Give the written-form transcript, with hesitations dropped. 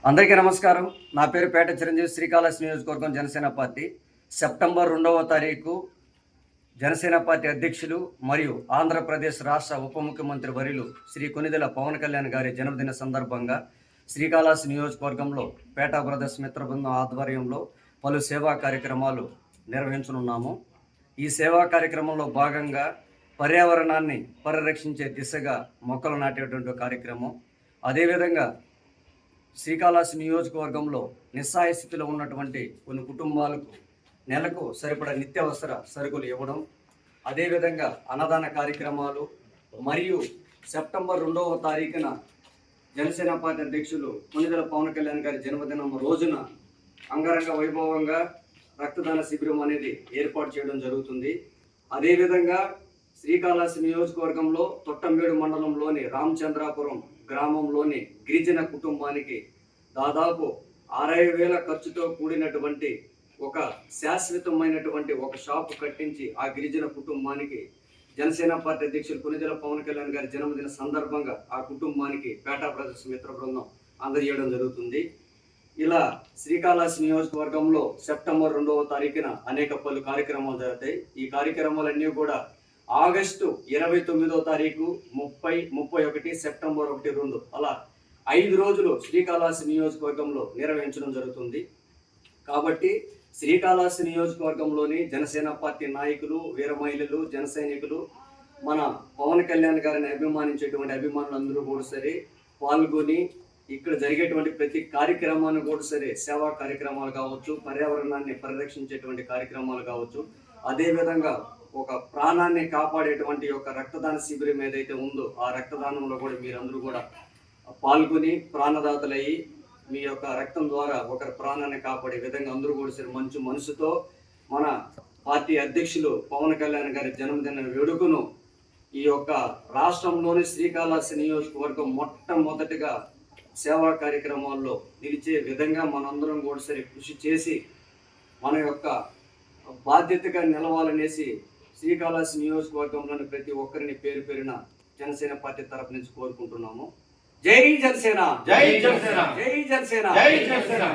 అందరికీ నమస్కారం. నా పేరు పేట చిరంజీవి, శ్రీకాళహస్తి నియోజకవర్గం జనసేన పార్టీ. సెప్టెంబర్ 2వ తారీఖు జనసేన పార్టీ అధ్యక్షులు మరియు ఆంధ్రప్రదేశ్ రాష్ట్ర ఉప ముఖ్యమంత్రి వర్యులు శ్రీ కొనిదెల పవన్ కళ్యాణ్ గారి జన్మదిన సందర్భంగా శ్రీకాళహస్తి నియోజకవర్గంలో పేట బ్రదర్స్ మిత్ర బృందం ఆధ్వర్యంలో పలు సేవా కార్యక్రమాలు నిర్వహించనున్నాము. ఈ సేవా కార్యక్రమంలో భాగంగా పర్యావరణాన్ని పరిరక్షించే దిశగా మొక్కలు నాటేటువంటి కార్యక్రమం. అదేవిధంగా శ్రీకాళహస్తి నియోజకవర్గంలో నిస్సహాయ స్థితిలో ఉన్నటువంటి కొన్ని కుటుంబాలకు నెలకు సరిపడా నిత్యావసర సరుకులు ఇవ్వడం, అదేవిధంగా అన్నదాన కార్యక్రమాలు మరియు సెప్టెంబర్ 2వ తారీఖున జనసేన పార్టీ అధ్యక్షులు కొనిదెల పవన్ కళ్యాణ్ గారి జన్మదినం రోజున అంగరంగ వైభవంగా రక్తదాన శిబిరం అనేది ఏర్పాటు చేయడం జరుగుతుంది. అదేవిధంగా శ్రీకాళహస్తి నియోజకవర్గంలో తొట్టంబేడు మండలంలోని రామచంద్రాపురం గ్రామంలోని గిరిజన కుటుంబానికి దాదాపు 60,000 ఖర్చుతో కూడినటువంటి ఒక శాశ్వతమైనటువంటి ఒక షాపు కట్టించి ఆ గిరిజన కుటుంబానికి జనసేన పార్టీ అధ్యక్షులు కొనిదెల పవన్ కళ్యాణ్ గారి జన్మదిన సందర్భంగా ఆ కుటుంబానికి పేటా బ్రదర్స్ మిత్ర బృందం అందజేయడం జరుగుతుంది. ఇలా శ్రీకాళహస్తి నియోజకవర్గంలో సెప్టెంబర్ 2వ తారీఖున అనేక పలు కార్యక్రమాలు జరుగుతాయి. ఈ కార్యక్రమాలన్నీ కూడా ఆగస్టు 29వ తారీఖు, 30, 31, సెప్టెంబర్ 1, 2 అలా 5 రోజులు శ్రీకాళహస్తి నియోజకవర్గంలో నిర్వహించడం జరుగుతుంది. కాబట్టి శ్రీకాళహస్తి నియోజకవర్గంలోని జనసేన పార్టీ నాయకులు, వీర మహిళలు, జన సైనికులు, మన పవన్ కళ్యాణ్ గారిని అభిమానించేటువంటి అభిమానులందరూ కూడా సరే పాల్గొని ఇక్కడ జరిగేటువంటి ప్రతి కార్యక్రమాన్ని కూడా సరే సేవా కార్యక్రమాలు కావచ్చు, పర్యావరణాన్ని పరిరక్షించేటువంటి కార్యక్రమాలు కావచ్చు, అదేవిధంగా ఒక ప్రాణాన్ని కాపాడేటువంటి ఒక రక్తదాన శిబిరం ఏదైతే ఉందో ఆ రక్తదానంలో కూడా మీరందరూ కూడా పాల్గొని ప్రాణదాతలయ్యి మీ యొక్క రక్తం ద్వారా ఒకరి ప్రాణాన్ని కాపాడే విధంగా అందరూ కూడా సరే మంచి మనసుతో మన పార్టీ అధ్యక్షులు పవన్ కళ్యాణ్ గారి జన్మదిన వేడుకను ఈ యొక్క రాష్ట్రంలోని శ్రీకాళహస్తి నియోజకవర్గం మొట్టమొదటిగా సేవా కార్యక్రమాల్లో నిలిచే విధంగా మనందరం కూడా సరే కృషి చేసి మన యొక్క బాధ్యతగా నిలవాలనేసి శ్రీకాళహస్తి నియోజకవర్గంలోని ప్రతి ఒక్కరిని పేరు పేరున జనసేన పార్టీ తరపు నుంచి కోరుకుంటున్నాము. జై జనసేన, జై జనసేన, జై జనసేన, జై జనసేన.